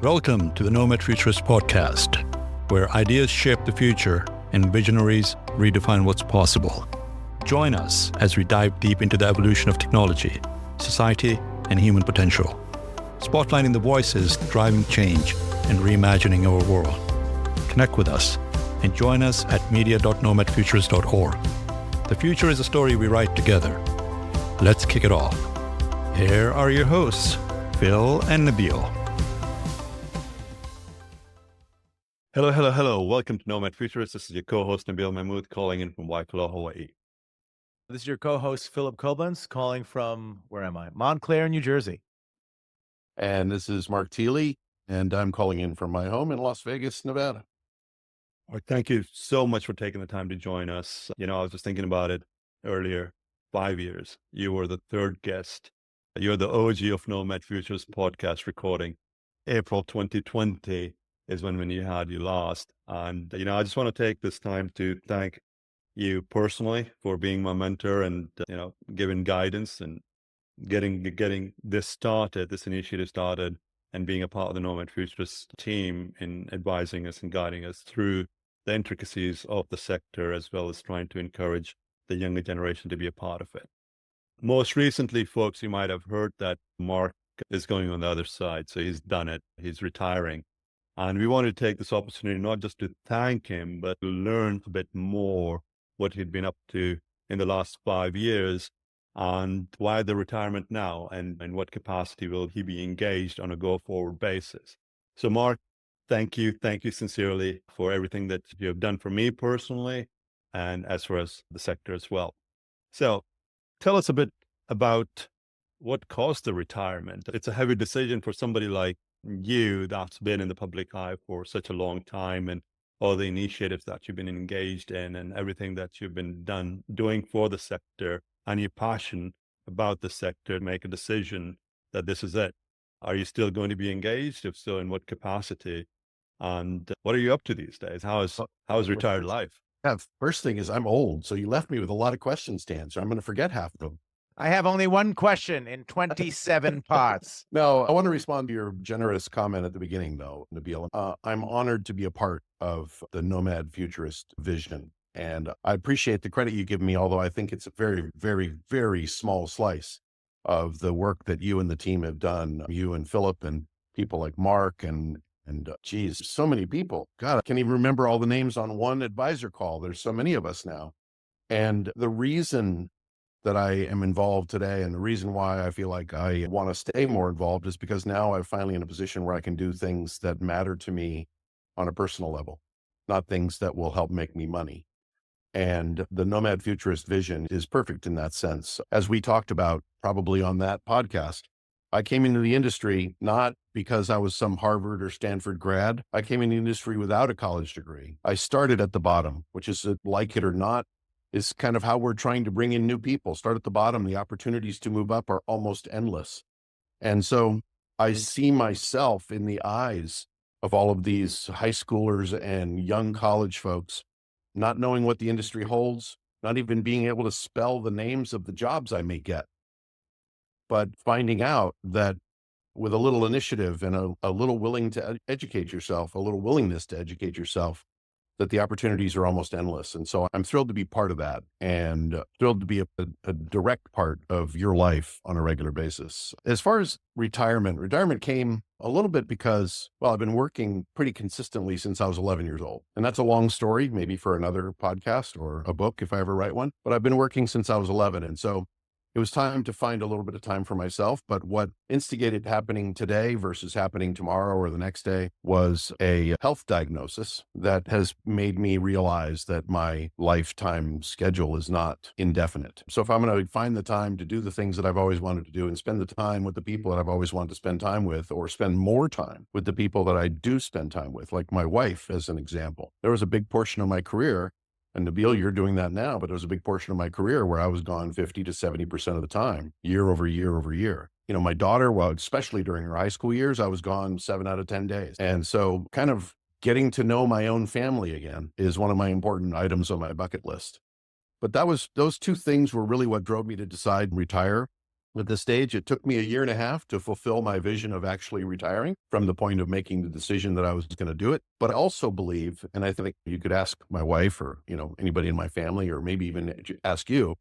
Welcome to the Nomad Futurist podcast, where ideas shape the future and visionaries redefine what's possible. Join us as we dive deep into the evolution of technology, society, and human potential, spotlighting the voices driving change and reimagining our world. Connect with us and join us at media.nomadfuturist.org. The future is a story we write together. Let's kick it off. Here are your hosts, Phil and Nabeel. Hello. Welcome to Nomad Futurist. This is your co-host, Nabeel Mahmood, calling in from Waikoloa, Hawaii. This is your co-host, Phillip Koblence, calling from, where am I? Montclair, New Jersey. And this is Mark Thiele, and I'm calling in from my home in Las Vegas, Nevada. Well, thank you so much for taking the time to join us. I was just thinking about it earlier. 5 years. You were the third guest. You're the OG of Nomad Futurist podcast recording. April 2020 is when you had your last. And, I just want to take this time to thank you personally for being my mentor and, giving guidance and getting this initiative started and being a part of the Nomad Futurist team in advising us and guiding us through the intricacies of the sector, as well as trying to encourage the younger generation to be a part of it. Most recently, folks, you might have heard that Mark is going on the other side. So he's done it. He's retiring. And we wanted to take this opportunity not just to thank him, but to learn a bit more what he'd been up to in the last 5 years and why the retirement now and in what capacity will he be engaged on a go-forward basis. So Mark, thank you sincerely for everything that you have done for me personally and as far as the sector as well. So tell us a bit about what caused the retirement. It's a heavy decision for somebody like you that's been in the public eye for such a long time, and all the initiatives that you've been engaged in and everything that you've been doing for the sector and your passion about the sector, make a decision that this is it. Are you still going to be engaged? If so, in what capacity? And what are you up to these days? How is retired life? First thing is I'm old, so you left me with a lot of questions to answer. I'm going to forget half of them. I have only one question in 27 parts. No, I want to respond to your generous comment at the beginning, though, Nabeel. I'm honored to be a part of the Nomad Futurist vision, and I appreciate the credit you give me, although I think it's a very, very, very small slice of the work that you and the team have done, you and Phillip and people like Mark and geez, so many people. God, I can't even remember all the names on one advisor call. There's so many of us now. And the reason that I am involved today and the reason why I feel like I want to stay more involved is because now I'm finally in a position where I can do things that matter to me on a personal level, not things that will help make me money. And the Nomad Futurist vision is perfect in that sense. As we talked about probably on that podcast, I came into the industry not because I was some Harvard or Stanford grad. I came into the industry without a college degree. I started at the bottom, which is, like it or not, is kind of how we're trying to bring in new people. Start at the bottom. The opportunities to move up are almost endless. And so I see myself in the eyes of all of these high schoolers and young college folks, not knowing what the industry holds, not even being able to spell the names of the jobs I may get, but finding out that with a little initiative and a little willing to educate yourself, a little willingness to educate yourself, that the opportunities are almost endless. And so I'm thrilled to be part of that and thrilled to be a direct part of your life on a regular basis. As far as retirement came a little bit because, well, I've been working pretty consistently since I was 11 years old. And that's a long story, maybe for another podcast or a book if I ever write one, but I've been working since I was 11. And so it was time to find a little bit of time for myself. But what instigated happening today versus happening tomorrow or the next day was a health diagnosis that has made me realize that my lifetime schedule is not indefinite. So if I'm going to find the time to do the things that I've always wanted to do and spend the time with the people that I've always wanted to spend time with, or spend more time with the people that I do spend time with, like my wife, as an example, there was a big portion of my career. And Nabeel, you're doing that now, but there was a big portion of my career where I was gone 50 to 70% of the time, year over year. My daughter, well, especially during her high school years, I was gone 7 out of 10 days. And so kind of getting to know my own family again is one of my important items on my bucket list. But those two things were really what drove me to decide to retire. at this stage. It took me a year and a half to fulfill my vision of actually retiring from the point of making the decision that I was going to do it. But I also believe, and I think you could ask my wife or, anybody in my family, or maybe even ask you,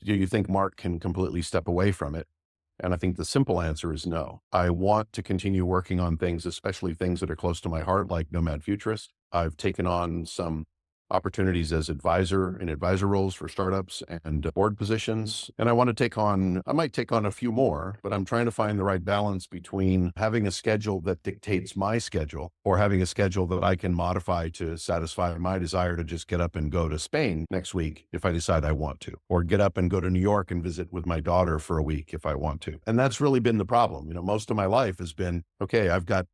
do you think Mark can completely step away from it? And I think the simple answer is no. I want to continue working on things, especially things that are close to my heart, like Nomad Futurist. I've taken on some opportunities as advisor in advisor roles for startups and board positions. And I might take on a few more, but I'm trying to find the right balance between having a schedule that dictates my schedule or having a schedule that I can modify to satisfy my desire to just get up and go to Spain next week if I decide I want to, or get up and go to New York and visit with my daughter for a week if I want to. And that's really been the problem. Most of my life has been, okay, I've got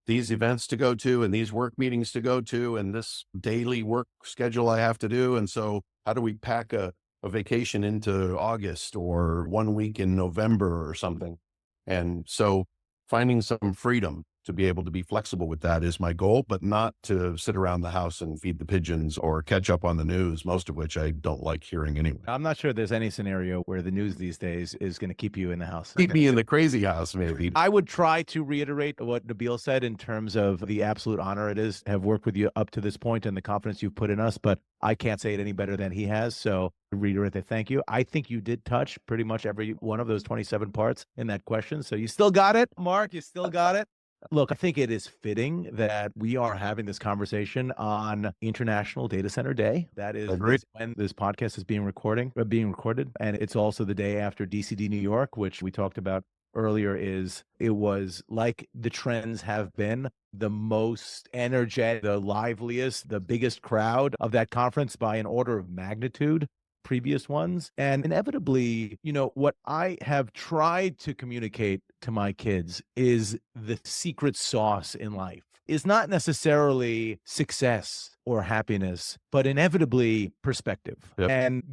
these events to go to and these work meetings to go to and this daily work schedule I have to do. And so how do we pack a vacation into August or 1 week in November or something? And so finding some freedom to be able to be flexible with that is my goal, but not to sit around the house and feed the pigeons or catch up on the news, most of which I don't like hearing anyway. I'm not sure there's any scenario where the news these days is going to keep you in the house. Keep me in the crazy house, maybe. I would try to reiterate what Nabeel said in terms of the absolute honor it is to have worked with you up to this point and the confidence you've put in us, but I can't say it any better than he has. So reiterate that thank you. I think you did touch pretty much every one of those 27 parts in that question. So you still got it, Mark. You still got it. Look, I think it is fitting that we are having this conversation on International Data Center Day. That is when this podcast is being recorded. And it's also the day after DCD New York, which we talked about earlier. It was like the trends have been the most energetic, the liveliest, the biggest crowd of that conference by an order of magnitude. Previous ones. And inevitably, what I have tried to communicate to my kids is the secret sauce in life is not necessarily success or happiness, but inevitably perspective. Yep. And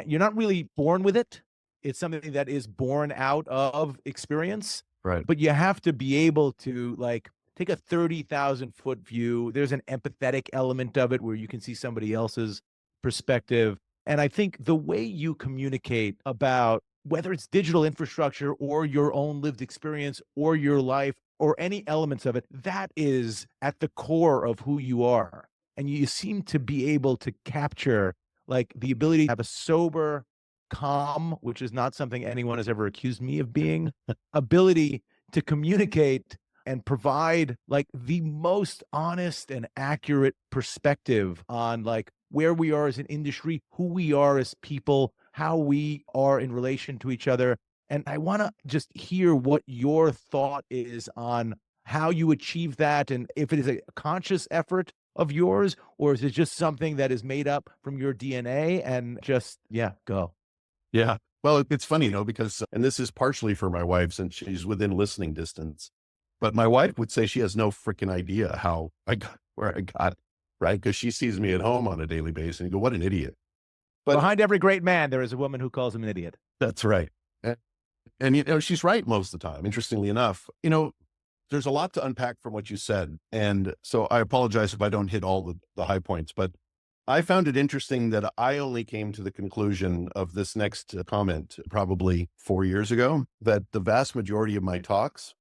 you're not really born with it. It's something that is born out of experience. Right. But you have to be able to take a 30,000 foot view. There's an empathetic element of it where you can see somebody else's perspective. And I think the way you communicate about whether it's digital infrastructure or your own lived experience or your life or any elements of it, that is at the core of who you are. And you seem to be able to capture the ability to have a sober, calm, which is not something anyone has ever accused me of being, ability to communicate and provide the most honest and accurate perspective on where we are as an industry, who we are as people, how we are in relation to each other. And I want to just hear what your thought is on how you achieve that, and if it is a conscious effort of yours, or is it just something that is made up from your DNA and just, go. Yeah. Well, it's funny, because, and this is partially for my wife since she's within listening distance, but my wife would say she has no freaking idea how I got where I got, right? Because she sees me at home on a daily basis and you go, what an idiot. But behind every great man, there is a woman who calls him an idiot. That's right. And she's right most of the time, interestingly enough. There's a lot to unpack from what you said. And so I apologize if I don't hit all the high points, but I found it interesting that I only came to the conclusion of this next comment probably 4 years ago, that the vast majority of my talks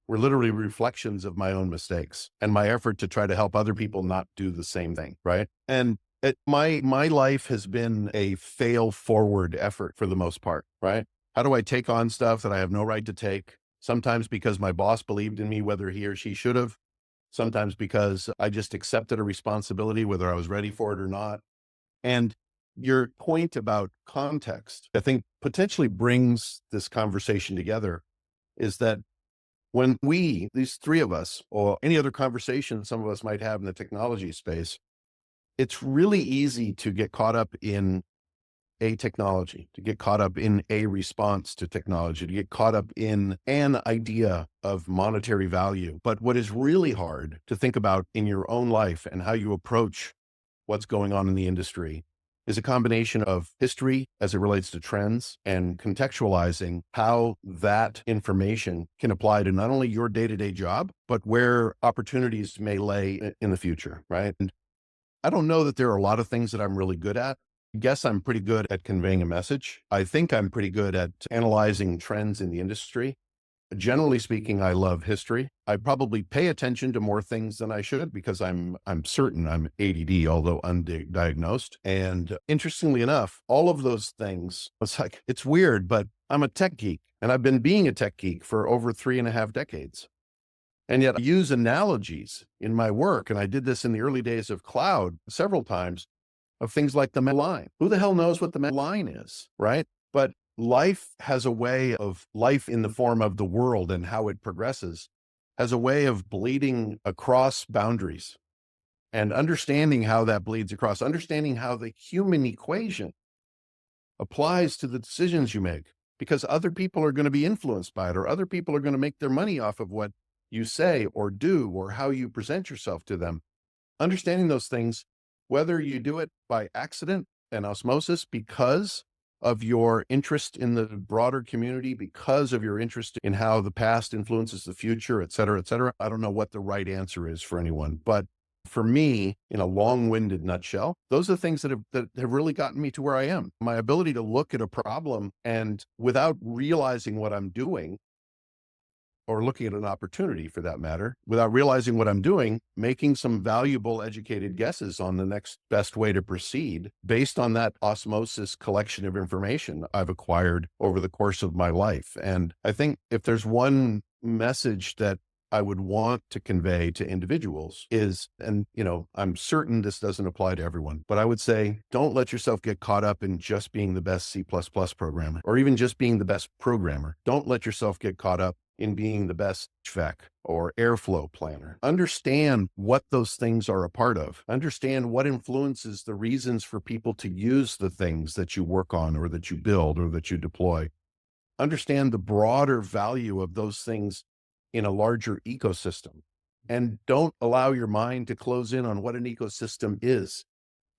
were literally reflections of my own mistakes and my effort to try to help other people not do the same thing, right? And my life has been a fail forward effort for the most part, right? How do I take on stuff that I have no right to take? Sometimes because my boss believed in me, whether he or she should have. Sometimes because I just accepted a responsibility, whether I was ready for it or not. And your point about context, I think potentially brings this conversation together, is that when these three of us, or any other conversation some of us might have in the technology space, it's really easy to get caught up in a technology, to get caught up in a response to technology, to get caught up in an idea of monetary value. But what is really hard to think about in your own life and how you approach what's going on in the industry is a combination of history as it relates to trends and contextualizing how that information can apply to not only your day-to-day job, but where opportunities may lay in the future, right? And I don't know that there are a lot of things that I'm really good at. guess I'm pretty good at conveying a message. I think I'm pretty good at analyzing trends in the industry. Generally speaking, I love history. I probably pay attention to more things than I should because I'm certain I'm ADD, although undiagnosed. And interestingly enough, all of those things, it's weird, but I'm a tech geek and I've been being a tech geek for over 3.5 decades. And yet I use analogies in my work. And I did this in the early days of cloud several times of things like the line. Who the hell knows what the line is, right? But life has a way of life in the form of the world and how it progresses has a way of bleeding across boundaries and understanding how that bleeds across, understanding how the human equation applies to the decisions you make, because other people are going to be influenced by it, or other people are going to make their money off of what you say or do, or how you present yourself to them. Understanding those things, whether you do it by accident and osmosis because of your interest in the broader community, because of your interest in how the past influences the future, et cetera, et cetera. I don't know what the right answer is for anyone, but for me, in a long-winded nutshell, those are the things that have really gotten me to where I am. My ability to look at a problem and without realizing what I'm doing, or looking at an opportunity for that matter, without realizing what I'm doing, making some valuable, educated guesses on the next best way to proceed based on that osmosis collection of information I've acquired over the course of my life. And I think if there's one message that I would want to convey to individuals is, and I'm certain this doesn't apply to everyone, but I would say, don't let yourself get caught up in just being the best C++ programmer, or even just being the best programmer. Don't let yourself get caught up in being the best HVAC or airflow planner. Understand what those things are a part of. Understand what influences the reasons for people to use the things that you work on, or that you build, or that you deploy. Understand the broader value of those things in a larger ecosystem. And don't allow your mind to close in on what an ecosystem is.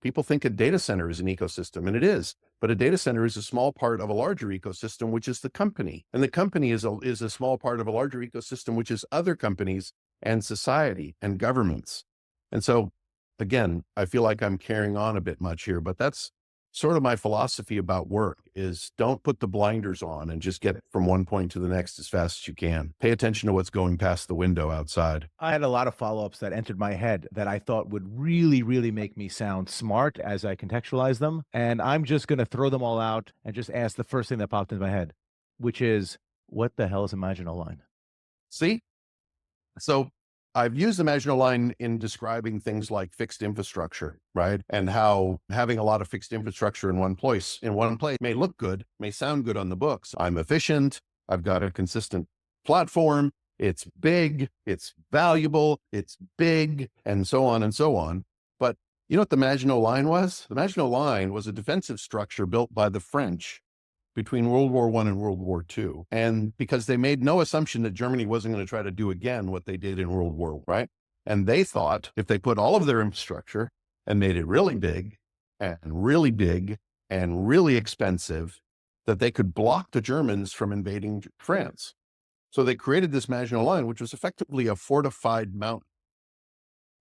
People think a data center is an ecosystem, and it is, but a data center is a small part of a larger ecosystem, which is the company. And the company is a small part of a larger ecosystem, which is other companies and society and governments. And so, again, I feel like I'm carrying on a bit much here, but that's sort of my philosophy about work is don't put the blinders on and just get from one point to the next as fast as you can. Pay attention to what's going past the window outside. I had a lot of follow-ups that entered my head that I thought would really, really make me sound smart as I contextualize them. And I'm just going to throw them all out and just ask the first thing that popped into my head, which is, what the hell is a marginal line? See? So I've used the Maginot Line in describing things like fixed infrastructure, right? And how having a lot of fixed infrastructure in one place may look good, may sound good on the books. I'm efficient. I've got a consistent platform. It's big, it's valuable, it's big, and so on and so on. But you know what the Maginot Line was? The Maginot Line was a defensive structure built by the French between World War I and World War II. And because they made no assumption that Germany wasn't going to try to do again what they did in World War, right? And they thought if they put all of their infrastructure and made it really big and really expensive, that they could block the Germans from invading France. So they created this Maginot Line, which was effectively a fortified mountain,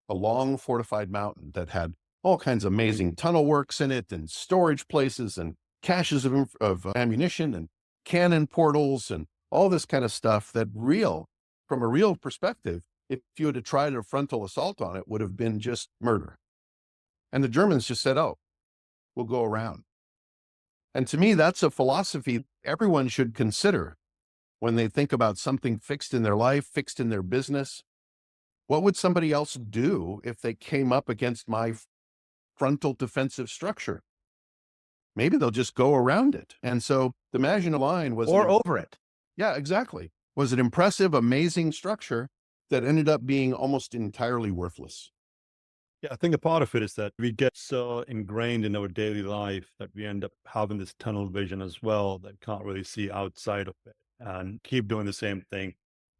a long fortified mountain that had all kinds of amazing tunnel works in it and storage places and caches of ammunition and cannon portals and all this kind of stuff that from a real perspective, if you had to try a frontal assault on it, would have been just murder. And the Germans just said, oh, we'll go around. And to me, that's a philosophy everyone should consider when they think about something fixed in their life, fixed in their business. What would somebody else do if they came up against my frontal defensive structure? Maybe they'll just go around it. And so the Maginot Line was... Or over it. Yeah, exactly. Was an impressive, amazing structure that ended up being almost entirely worthless. Yeah, I think a part of it is that we get so ingrained in our daily life that we end up having this tunnel vision as well that can't really see outside of it and keep doing the same thing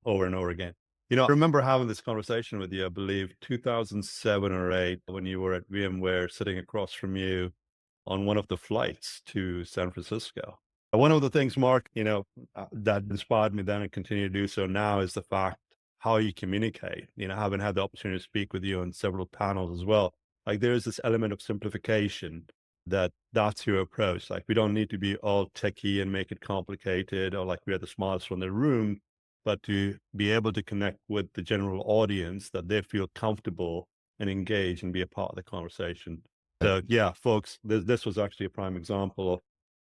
over and over again. I remember having this conversation with you, I believe 2007 or 8, when you were at VMware sitting across from you on one of the flights to San Francisco. One of the things, Mark, that inspired me then and continue to do so now is the fact how you communicate. Having had the opportunity to speak with you on several panels as well, like there is this element of simplification that's your approach. Like, we don't need to be all techie and make it complicated or like we're the smartest one in the room, but to be able to connect with the general audience that they feel comfortable and engage and be a part of the conversation. So yeah, folks, this was actually a prime example of,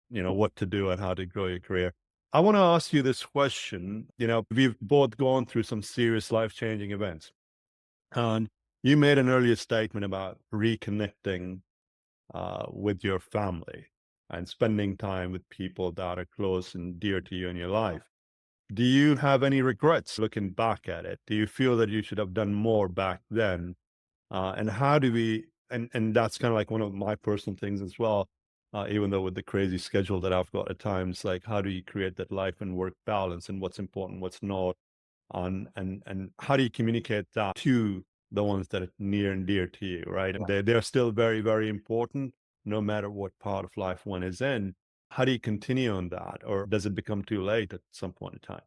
what to do and how to grow your career. I want to ask you this question. We've both gone through some serious life-changing events. And you made an earlier statement about reconnecting with your family and spending time with people that are close and dear to you in your life. Do you have any regrets looking back at it? Do you feel that you should have done more back then? And how do we, and that's kind of like one of my personal things as well, even though with the crazy schedule that I've got at times, like, how do you create that life and work balance and what's important, what's not? And how do you communicate that to the ones that are near and dear to you, right? And they're still very, very important, no matter what part of life one is in. How do you continue on that? Or does it become too late at some point in time?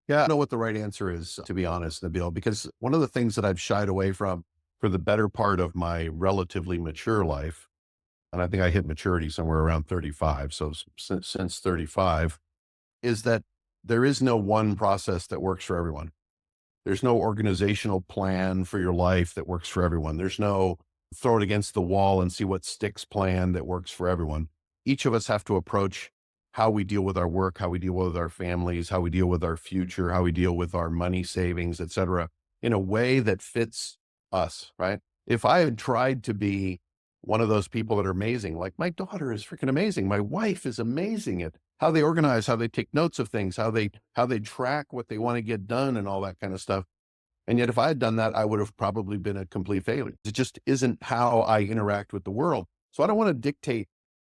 Yeah, I don't know what the right answer is, to be honest, Nabeel, because one of the things that I've shied away from for the better part of my relatively mature life, and I think I hit maturity somewhere around 35, so since 35, is that there is no one process that works for everyone. There's no organizational plan for your life that works for everyone. There's no throw it against the wall and see what sticks plan that works for everyone. Each of us have to approach how we deal with our work, how we deal with our families, how we deal with our future, how we deal with our money savings, et cetera, in a way that fits us, right? If I had tried to be one of those people that are amazing, like my daughter is freaking amazing. My wife is amazing at how they organize, how they take notes of things, how they track what they want to get done and all that kind of stuff. And yet if I had done that, I would have probably been a complete failure. It just isn't how I interact with the world. So I don't want to dictate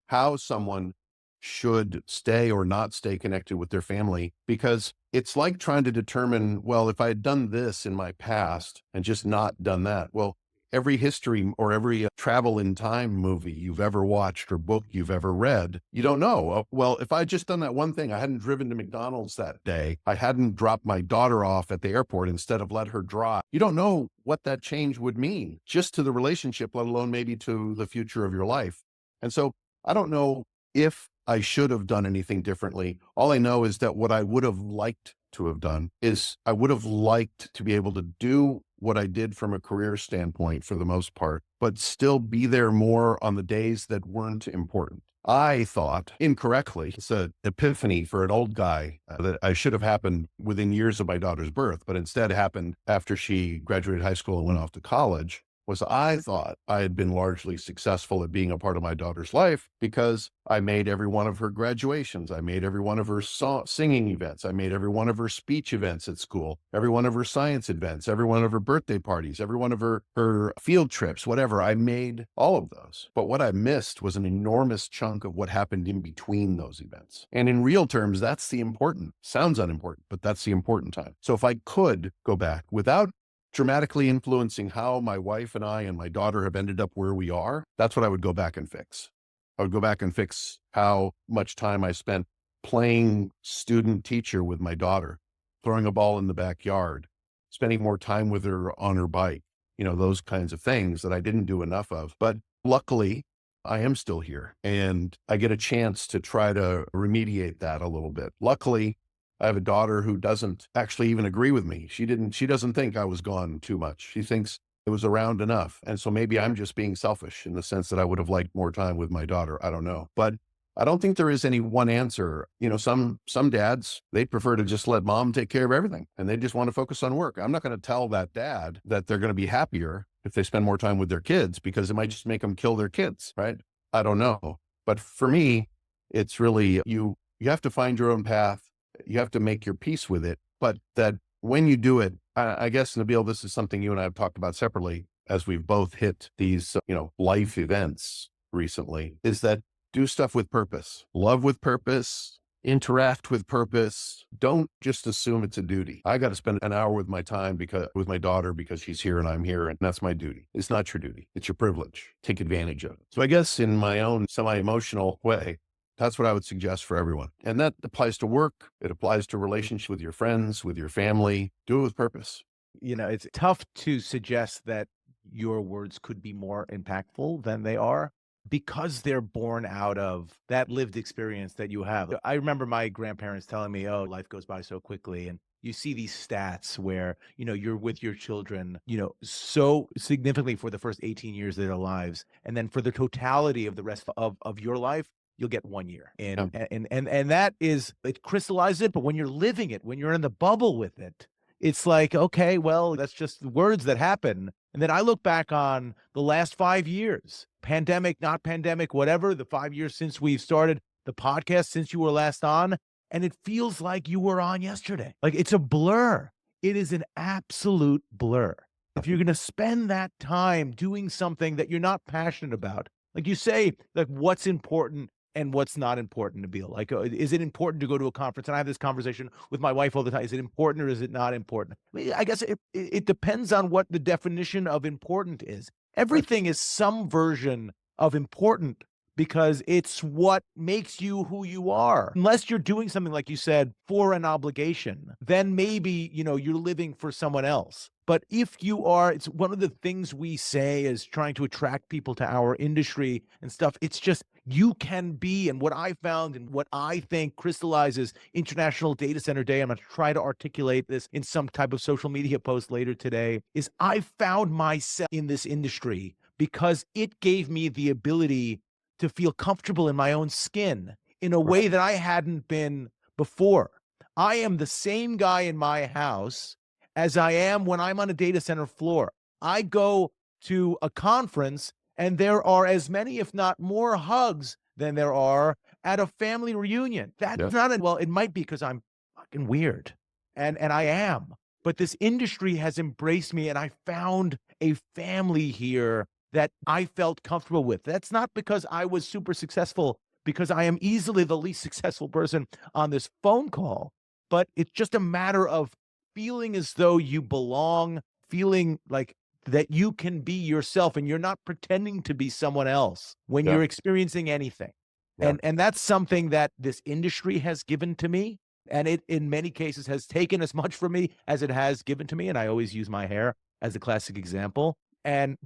how someone should stay or not stay connected with their family, because it's like trying to determine, well, if I had done this in my past and just not done that, well, every history or every travel in time movie you've ever watched or book you've ever read, you don't know. Well, if I had just done that one thing, I hadn't driven to McDonald's that day, I hadn't dropped my daughter off at the airport instead of let her drive, you don't know what that change would mean just to the relationship, let alone maybe to the future of your life. And so I don't know if I should have done anything differently. All I know is that what I would have liked to have done is I would have liked to be able to do what I did from a career standpoint for the most part, but still be there more on the days that weren't important. I thought incorrectly, it's an epiphany for an old guy, that I should have happened within years of my daughter's birth, but instead happened after she graduated high school and went off to college. Was I thought I had been largely successful at being a part of my daughter's life because I made every one of her graduations. I made every one of her singing events. I made every one of her speech events at school, every one of her science events, every one of her birthday parties, every one of her field trips, whatever. I made all of those. But what I missed was an enormous chunk of what happened in between those events. And in real terms, that's the important, sounds unimportant, but that's the important time. So if I could go back without dramatically influencing how my wife and I and my daughter have ended up where we are, that's what I would go back and fix. I would go back and fix how much time I spent playing student teacher with my daughter, throwing a ball in the backyard, spending more time with her on her bike, those kinds of things that I didn't do enough of. But luckily, I am still here and I get a chance to try to remediate that a little bit. Luckily, I have a daughter who doesn't actually even agree with me. She doesn't think I was gone too much. She thinks it was around enough. And so maybe I'm just being selfish in the sense that I would have liked more time with my daughter. I don't know. But I don't think there is any one answer. Some dads, they prefer to just let mom take care of everything and they just want to focus on work. I'm not going to tell that dad that they're going to be happier if they spend more time with their kids because it might just make them kill their kids, right? I don't know. But for me, it's really, you have to find your own path. You have to make your peace with it, but that when you do it, I guess, Nabeel, this is something you and I have talked about separately as we've both hit these, life events recently, is that do stuff with purpose, love with purpose, interact with purpose. Don't just assume it's a duty. I got to spend an hour with my daughter because she's here and I'm here and that's my duty. It's not your duty. It's your privilege. Take advantage of it. So I guess in my own semi-emotional way, that's what I would suggest for everyone. And that applies to work. It applies to relationships with your friends, with your family. Do it with purpose. It's tough to suggest that your words could be more impactful than they are. because they're born out of that lived experience that you have. I remember my grandparents telling me, oh, life goes by so quickly. And you see these stats where, you're with your children, so significantly for the first 18 years of their lives. And then for the totality of the rest of your life, you'll get 1 year. Yeah. And that is, it crystallizes it. But when you're living it, when you're in the bubble with it, it's like, okay, well, that's just words that happen. And then I look back on the last 5 years, pandemic, not pandemic, whatever, the 5 years since we've started the podcast, since you were last on, and it feels like you were on yesterday. Like it's a blur. It is an absolute blur. If you're going to spend that time doing something that you're not passionate about, like you say, like what's important and what's not important, Nabeel. Like, is it important to go to a conference? And I have this conversation with my wife all the time. Is it important or is it not important? I mean, I guess it depends on what the definition of important is. Everything is some version of important because it's what makes you who you are. Unless you're doing something, like you said, for an obligation, then maybe, you're living for someone else. But if you are, it's one of the things we say is trying to attract people to our industry and stuff. It's just, you can be, and what I found and what I think crystallizes International Data Center Day, I'm going to try to articulate this in some type of social media post later today, is I found myself in this industry because it gave me the ability to feel comfortable in my own skin in a way that I hadn't been before. I am the same guy in my house as I am when I'm on a data center floor. I go to a conference and there are as many, if not more, hugs than there are at a family reunion. That's not, well, it might be because I'm fucking weird. And I am. But this industry has embraced me and I found a family here that I felt comfortable with. That's not because I was super successful, because I am easily the least successful person on this phone call, but it's just a matter of feeling as though you belong, feeling like that you can be yourself and you're not pretending to be someone else when you're experiencing anything. And that's something that this industry has given to me. And it, in many cases, has taken as much from me as it has given to me. And I always use my hair as a classic example.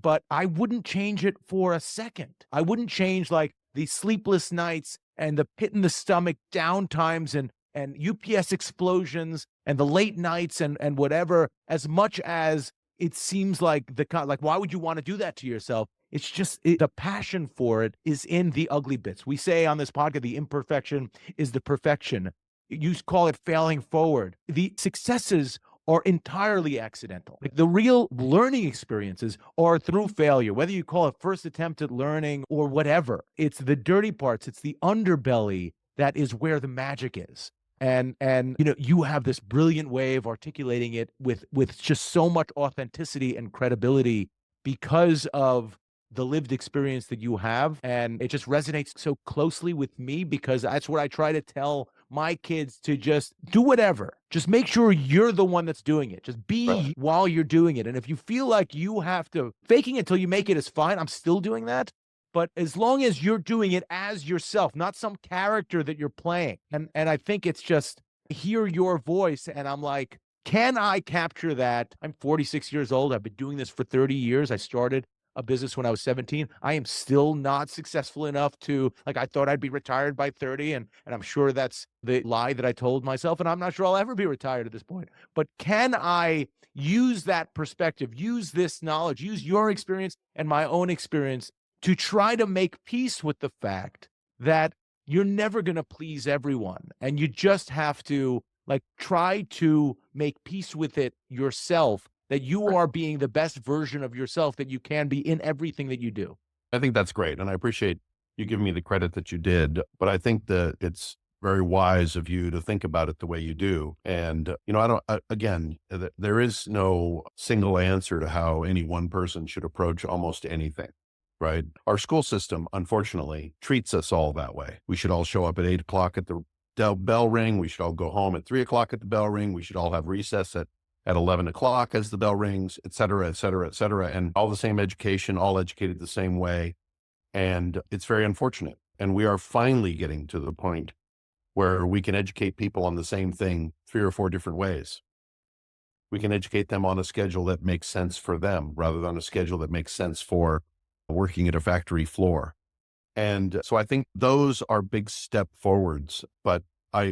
But I wouldn't change it for a second. I wouldn't change like the sleepless nights and the pit in the stomach downtimes and UPS explosions and the late nights and whatever, as much as it seems like why would you want to do that to yourself? It's just the passion for it is in the ugly bits. We say on this podcast, the imperfection is the perfection. You call it failing forward. The successes are entirely accidental. Like the real learning experiences are through failure, whether you call it first attempt at learning or whatever. It's the dirty parts. It's the underbelly that is where the magic is. And you have this brilliant way of articulating it with just so much authenticity and credibility because of the lived experience that you have. And it just resonates so closely with me because that's what I try to tell my kids, to just do whatever. Just make sure you're the one that's doing it. Just be while you're doing it. And if you feel like you have to faking it till you make it is fine. I'm still doing that. But as long as you're doing it as yourself, not some character that you're playing. And I think it's just hear your voice. And I'm like, can I capture that? I'm 46 years old. I've been doing this for 30 years. I started a business when I was 17. I am still not successful enough to, like, I thought I'd be retired by 30. And I'm sure that's the lie that I told myself. And I'm not sure I'll ever be retired at this point. But can I use that perspective, use this knowledge, use your experience and my own experience to try to make peace with the fact that you're never going to please everyone. And you just have to try to make peace with it yourself, that you are being the best version of yourself that you can be in everything that you do. I think that's great. And I appreciate you giving me the credit that you did. But I think that it's very wise of you to think about it the way you do. And, there is no single answer to how any one person should approach almost anything. Right. Our school system, unfortunately, treats us all that way. We should all show up at 8 o'clock at the bell ring. We should all go home at 3 o'clock at the bell ring. We should all have recess at 11 o'clock as the bell rings, et cetera, et cetera, et cetera. And all the same education, all educated the same way. And it's very unfortunate. And we are finally getting to the point where we can educate people on the same thing 3 or 4 different ways. We can educate them on a schedule that makes sense for them rather than a schedule that makes sense for working at a factory floor. And so I think those are big step forwards. But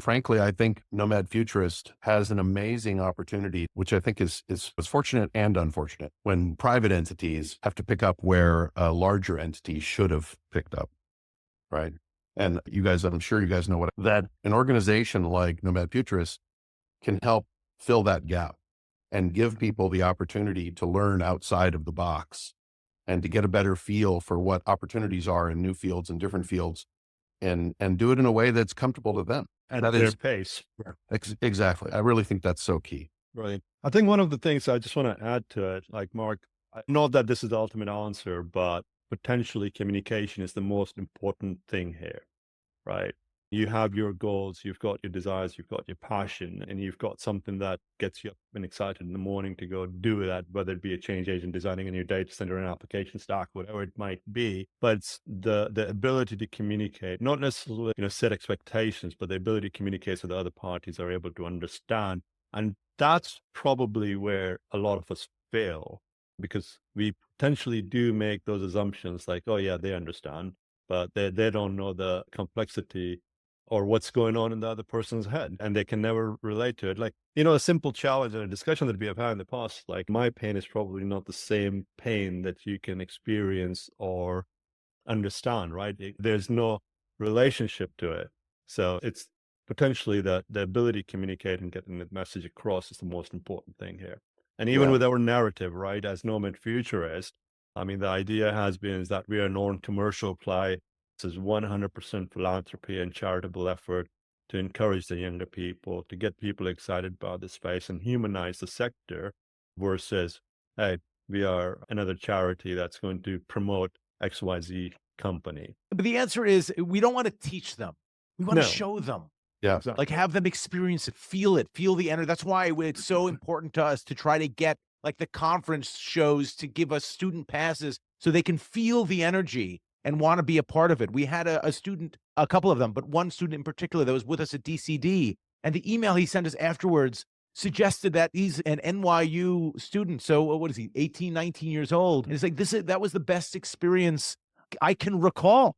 frankly, I think Nomad Futurist has an amazing opportunity, which I think is fortunate and unfortunate, when private entities have to pick up where a larger entity should have picked up, right? And you guys, I'm sure you guys know that an organization like Nomad Futurist can help fill that gap and give people the opportunity to learn outside of the box and to get a better feel for what opportunities are in new fields and different fields, and do it in a way that's comfortable to them. At That their is pace. exactly. I really think that's so key. Right. I think one of the things I just want to add to it, like Mark, not that this is the ultimate answer, but potentially communication is the most important thing here, right? You have your goals, you've got your desires, you've got your passion, and you've got something that gets you up and excited in the morning to go do that, whether it be a change agent designing a new data center, an application stack, whatever it might be. But it's the ability to communicate, not necessarily, set expectations, but the ability to communicate so the other parties are able to understand. And that's probably where a lot of us fail, because we potentially do make those assumptions like, oh yeah, they understand, but they don't know the complexity or what's going on in the other person's head, and they can never relate to it. Like, a simple challenge and a discussion that we have had in the past, like my pain is probably not the same pain that you can experience or understand, right? There's no relationship to it. So it's potentially the ability to communicate and getting the message across is the most important thing here. And even Yeah. with our narrative, right, as Nomad Futurist, I mean, the idea has been is that we are a non-commercial play. This is 100% philanthropy and charitable effort to encourage the younger people, to get people excited about the space and humanize the sector versus, hey, we are another charity that's going to promote XYZ company. But the answer is we don't want to teach them. We want to No. show them. Yeah. Exactly. Like have them experience it, feel the energy. That's why it's so important to us to try to get like the conference shows to give us student passes so they can feel the energy and want to be a part of it. We had a student, a couple of them, but one student in particular that was with us at DCD, and the email he sent us afterwards suggested that he's an NYU student. So what is he, 18, 19 years old? And it's like, that was the best experience I can recall.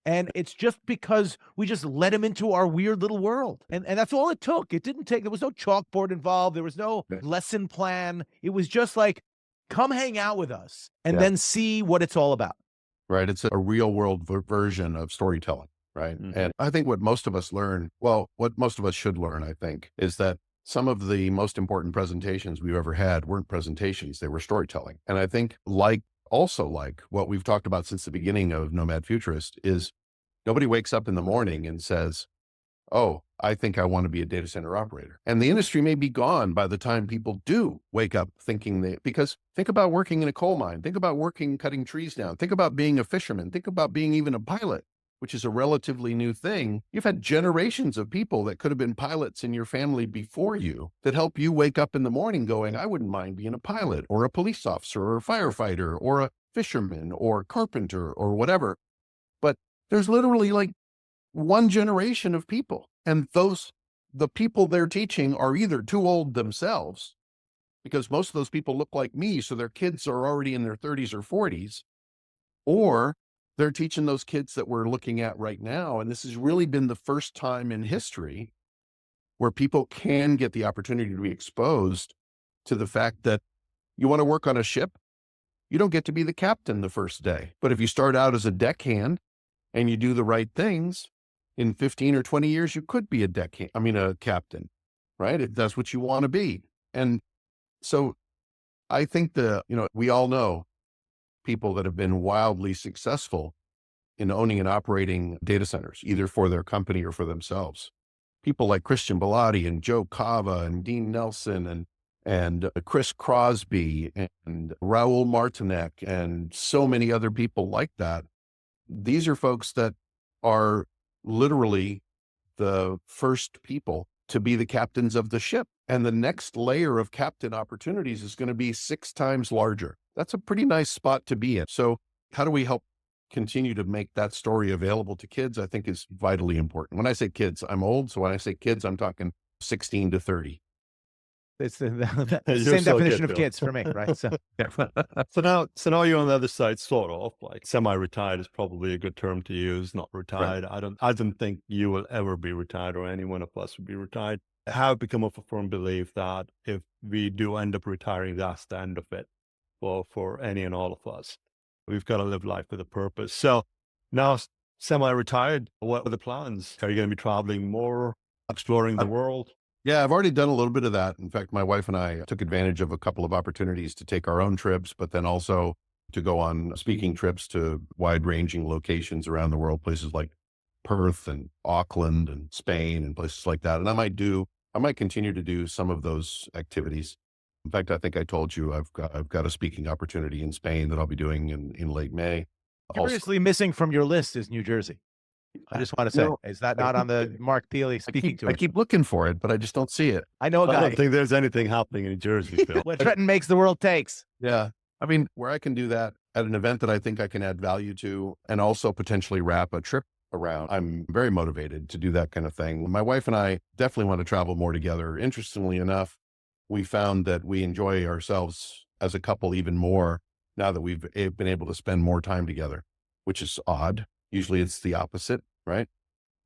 And it's just because we just let him into our weird little world. And that's all it took. It didn't take, there was no chalkboard involved. There was no lesson plan. It was just like, come hang out with us and then see what it's all about. Right. It's a real world version of storytelling. Right. Mm-hmm. And I think what most of us learn, what most of us should learn, I think, is that some of the most important presentations we've ever had weren't presentations, they were storytelling. And I think also like what we've talked about since the beginning of Nomad Futurist is nobody wakes up in the morning and says, oh, I think I want to be a data center operator. And the industry may be gone by the time people do wake up thinking because think about working in a coal mine, think about cutting trees down, think about being a fisherman, think about being even a pilot, which is a relatively new thing. You've had generations of people that could have been pilots in your family before you that help you wake up in the morning going, I wouldn't mind being a pilot or a police officer or a firefighter or a fisherman or carpenter or whatever. But there's literally like one generation of people, and the people they're teaching are either too old themselves, because most of those people look like me, so their kids are already in their 30s or 40s, or they're teaching those kids that we're looking at right now. And this has really been the first time in history where people can get the opportunity to be exposed to the fact that you want to work on a ship, you don't get to be the captain the first day. But if you start out as a deckhand and you do the right things, in 15 or 20 years, you could be a captain, right? If that's what you want to be. And so I think we all know people that have been wildly successful in owning and operating data centers, either for their company or for themselves. People like Christian Bellotti and Joe Cava and Dean Nelson and Chris Crosby and Raul Martinek and so many other people like that. These are folks that are literally the first people to be the captains of the ship. And the next layer of captain opportunities is going to be 6 times larger. That's a pretty nice spot to be in. So how do we help continue to make that story available to kids? I think is vitally important. When I say kids, I'm old. So when I say kids, I'm talking 16 to 30. It's the You're same so definition good, of Phil. kids for me, right? So So now you're on the other side, sort of like semi-retired is probably a good term to use. Not retired. I don't think you will ever be retired, or any one of us will be retired. I have become of a firm belief that if we do end up retiring, that's the end of it for any and all of us. We've got to live life with a purpose. So now, semi-retired, what are the plans? Are you going to be traveling more, exploring the world? Yeah, I've already done a little bit of that. In fact, my wife and I took advantage of a couple of opportunities to take our own trips, but then also to go on speaking trips to wide-ranging locations around the world, places like Perth and Auckland and Spain and places like that. And I might continue to do some of those activities. In fact, I think I told you I've got a speaking opportunity in Spain that I'll be doing in late May. Also, curiously missing from your list is New Jersey. I just want to say, no, is that I not on keep- the Mark Thiele speaking I tour? keep looking for it, but I just don't see it. I know a I guy. don't think there's anything happening in New Jersey, Phil. What Trenton makes, the world takes. Yeah. I mean, where I can do that at an event that I think I can add value to and also potentially wrap a trip around, I'm very motivated to do that kind of thing. My wife and I definitely want to travel more together. Interestingly enough, we found that we enjoy ourselves as a couple even more now that we've been able to spend more time together, which is odd. Usually it's the opposite, right?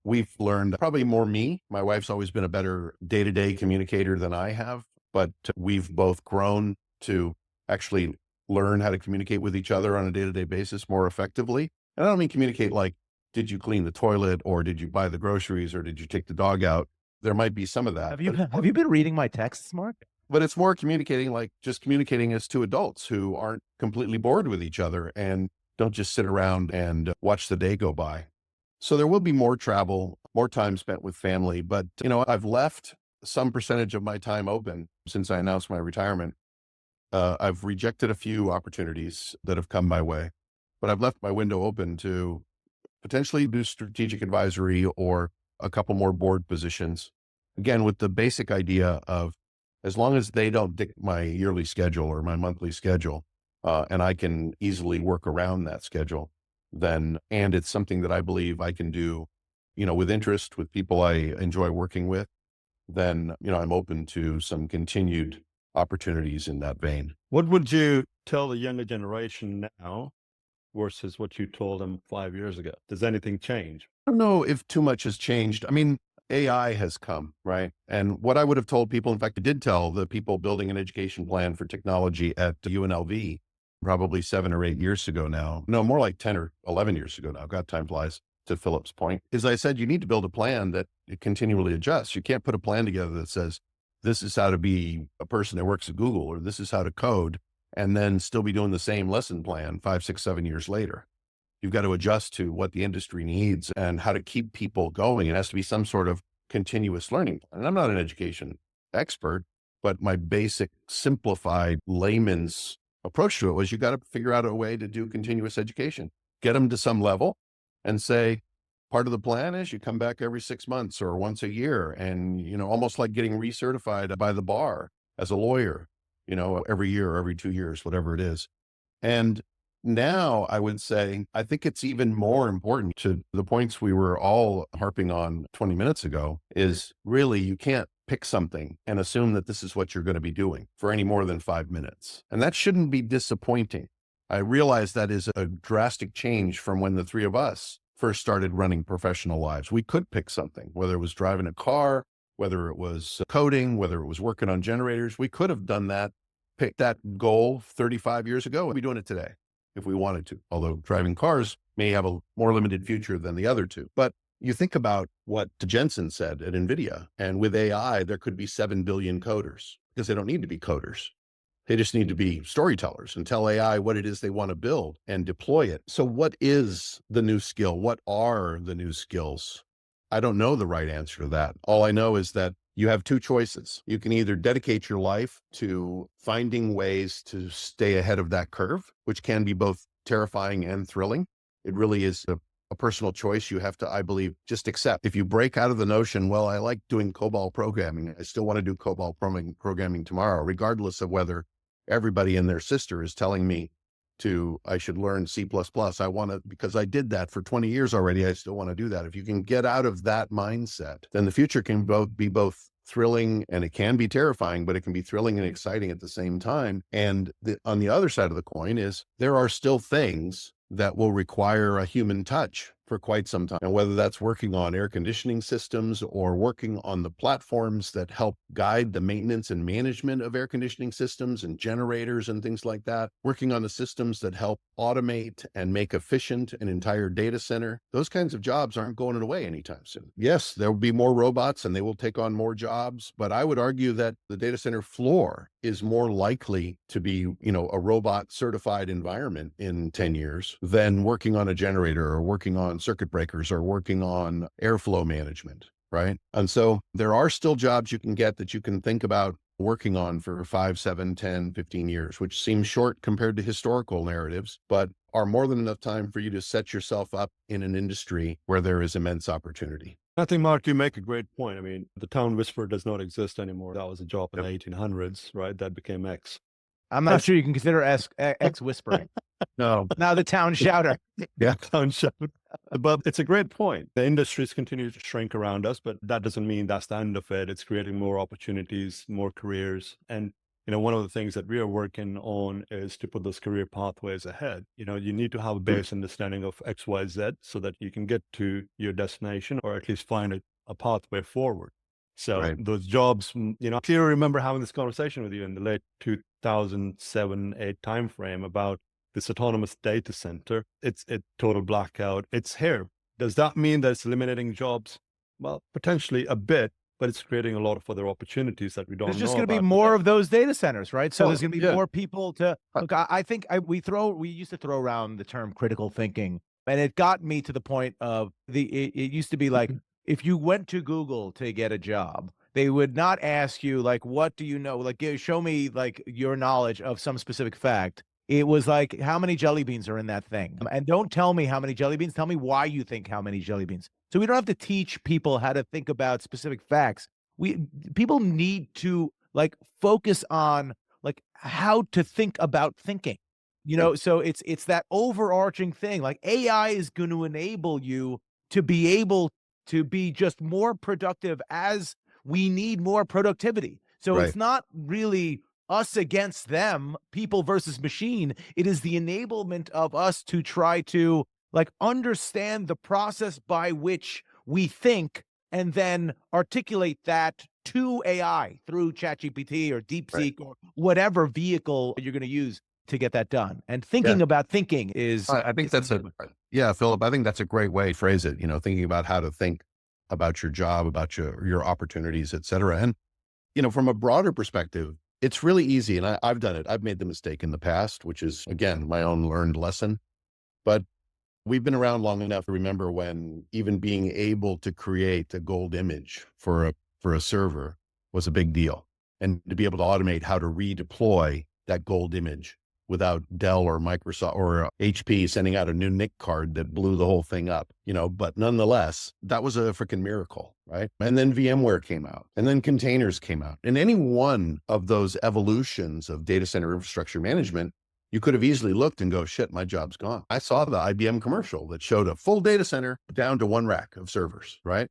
We've learned probably more me. My wife's always been a better day-to-day communicator than I have, but we've both grown to actually learn how to communicate with each other on a day-to-day basis more effectively. And I don't mean communicate like, did you clean the toilet, or did you buy the groceries, or did you take the dog out? There might be some of that. Have you been reading my texts, Mark? But it's more communicating, like just communicating as two adults who aren't completely bored with each other and don't just sit around and watch the day go by. So there will be more travel, more time spent with family, but I've left some percentage of my time open since I announced my retirement. I've rejected a few opportunities that have come my way, but I've left my window open to potentially do strategic advisory or a couple more board positions. Again, with the basic idea of, as long as they don't dictate my yearly schedule or my monthly schedule, and I can easily work around that schedule, and it's something that I believe I can do, with interest, with people I enjoy working with, then, I'm open to some continued opportunities in that vein. What would you tell the younger generation now versus what you told them 5 years ago? Does anything change? I don't know if too much has changed. I mean, AI has come, right? And what I would have told people, in fact, I did tell the people building an education plan for technology at UNLV probably 7 or 8 years ago now. No, more like 10 or 11 years ago now. God, time flies, to Philip's point, is I said, you need to build a plan that it continually adjusts. You can't put a plan together that says, this is how to be a person that works at Google, or this is how to code, and then still be doing the same lesson plan 5, 6, 7 years later. You've got to adjust to what the industry needs and how to keep people going. It has to be some sort of continuous learning plan. And I'm not an education expert, but my basic simplified layman's approach to it was, you got to figure out a way to do continuous education, get them to some level, and say, part of the plan is you come back every 6 months or once a year, and, almost like getting recertified by the bar as a lawyer, every year or every 2 years, whatever it is. And now I would say, I think it's even more important, to the points we were all harping on 20 minutes ago, is really, you can't pick something and assume that this is what you're going to be doing for any more than 5 minutes. And that shouldn't be disappointing. I realize that is a drastic change from when the three of us first started running professional lives. We could pick something, whether it was driving a car, whether it was coding, whether it was working on generators. We could have done that, picked that goal 35 years ago, and we'd be doing it today if we wanted to. Although driving cars may have a more limited future than the other two. But you think about what Jensen said at NVIDIA, and with AI, there could be 7 billion coders, because they don't need to be coders. They just need to be storytellers and tell AI what it is they want to build and deploy it. So what is the new skill? What are the new skills? I don't know the right answer to that. All I know is that you have two choices. You can either dedicate your life to finding ways to stay ahead of that curve, which can be both terrifying and thrilling. It really is a personal choice you have to, I believe, just accept. If you break out of the notion, well, I like doing COBOL programming, I still want to do COBOL programming tomorrow, regardless of whether everybody and their sister is telling me I should learn C++. I want to, because I did that for 20 years already, I still want to do that. If you can get out of that mindset, then the future can be both thrilling and it can be terrifying, but it can be thrilling and exciting at the same time. And on the other side of the coin is there are still things that will require a human touch for quite some time. And whether that's working on air conditioning systems or working on the platforms that help guide the maintenance and management of air conditioning systems and generators and things like that, working on the systems that help automate and make efficient an entire data center, those kinds of jobs aren't going away anytime soon. Yes, there will be more robots and they will take on more jobs, but I would argue that the data center floor is more likely to be, a robot certified environment in 10 years than working on a generator or working on circuit breakers or working on airflow management, right? And so there are still jobs you can get that you can think about working on for 5, 7, 10, 15 years, which seems short compared to historical narratives, but are more than enough time for you to set yourself up in an industry where there is immense opportunity. I think, Mark, you make a great point. I mean, the town whisperer does not exist anymore. That was a job in the 1800s, right? That became X. I'm not sure you can consider X whispering. No. Now the town shouter. Yeah, town shout. But it's a great point. The industries continue to shrink around us, but that doesn't mean that's the end of it. It's creating more opportunities, more careers. And, one of the things that we are working on is to put those career pathways ahead. You need to have a base understanding of X, Y, Z so that you can get to your destination or at least find a pathway forward. So those jobs, I clearly remember having this conversation with you in the late 2007-8 timeframe about this autonomous data center. It's a total blackout. It's here. Does that mean that it's eliminating jobs? Well, potentially a bit, but it's creating a lot of other opportunities that we don't know about. There's just going to be more of those data centers, right? So there's going to be more people to look. I think we used to throw around the term critical thinking, and it got me to the point of it used to be like, if you went to Google to get a job, they would not ask you, like, what do you know? Like, show me, like, your knowledge of some specific fact. It was like, how many jelly beans are in that thing? And don't tell me how many jelly beans. Tell me why you think how many jelly beans. So we don't have to teach people how to think about specific facts. People need to, like, focus on, like, how to think about thinking. So it's that overarching thing. Like, AI is going to enable you to be able to be just more productive as we need more productivity. So it's not really us against them, people versus machine. It is the enablement of us to try to, like, understand the process by which we think and then articulate that to AI through ChatGPT or DeepSeek or whatever vehicle you're going to use to get that done. And thinking about thinking is... I think that's Phillip, I think that's a great way to phrase it, thinking about how to think about your job, about your opportunities, et cetera. And, from a broader perspective, it's really easy. And I've done it. I've made the mistake in the past, which is, again, my own learned lesson. But we've been around long enough to remember when even being able to create a gold image for a server was a big deal. And to be able to automate how to redeploy that gold image without Dell or Microsoft or HP sending out a new NIC card that blew the whole thing up, but nonetheless, that was a freaking miracle, right? And then VMware came out and then containers came out. And any one of those evolutions of data center infrastructure management, you could have easily looked and go, shit, my job's gone. I saw the IBM commercial that showed a full data center down to one rack of servers, right?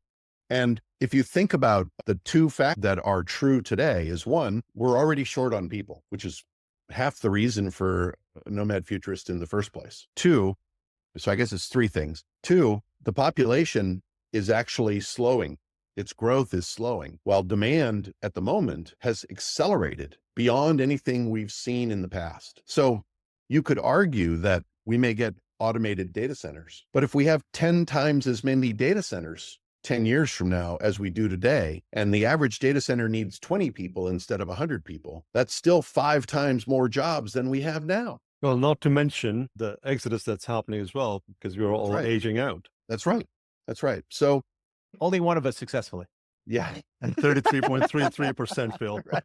And if you think about the two facts that are true today is, one, we're already short on people, which is half the reason for Nomad Futurist in the first place. Two, so I guess it's three things. Two, the population is actually slowing. Its growth is slowing, while demand at the moment has accelerated beyond anything we've seen in the past. So you could argue that we may get automated data centers, but if we have 10 times as many data centers 10 years from now as we do today, and the average data center needs 20 people instead of 100 people, that's still 5 times more jobs than we have now. Well, not to mention the exodus that's happening as well, because we're all aging out. That's right. That's right. So only one of us successfully. Yeah. And 33.33%, Phil. Right.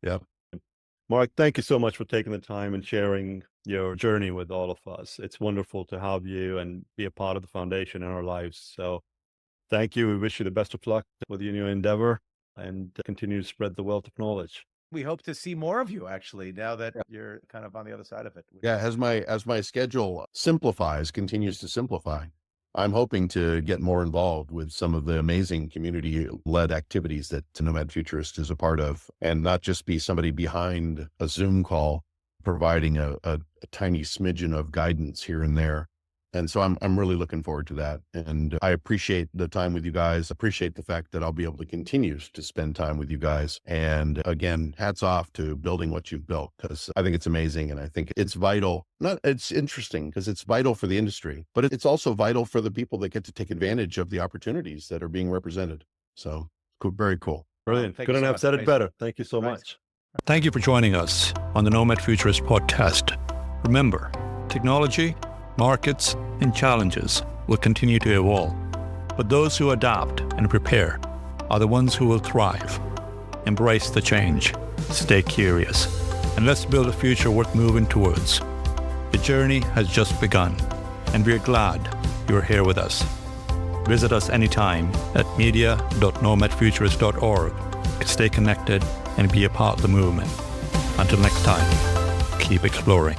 Yep. Mark, thank you so much for taking the time and sharing your journey with all of us. It's wonderful to have you and be a part of the foundation in our lives. So thank you. We wish you the best of luck with your new endeavor and continue to spread the wealth of knowledge. We hope to see more of you, actually, now that you're kind of on the other side of it. Yeah, as my schedule continues to simplify, I'm hoping to get more involved with some of the amazing community-led activities that Nomad Futurist is a part of, and not just be somebody behind a Zoom call providing a tiny smidgen of guidance here and there. And so I'm really looking forward to that. And I appreciate the time with you guys. Appreciate the fact that I'll be able to continue to spend time with you guys. And again, hats off to building what you've built, because I think it's amazing. And I think it's vital. It's interesting because it's vital for the industry, but it's also vital for the people that get to take advantage of the opportunities that are being represented. So very cool. Brilliant. Thank you Couldn't so have much. said it Nice. better. Thank you so Nice. much. Thank you for joining us on the Nomad Futurist podcast. Remember, technology, markets, and challenges will continue to evolve, but those who adapt and prepare are the ones who will thrive. Embrace the change, stay curious, and let's build a future worth moving towards. The journey has just begun, and we're glad you're here with us. Visit us anytime at media.nomadfuturist.org to stay connected and be a part of the movement. Until next time, keep exploring.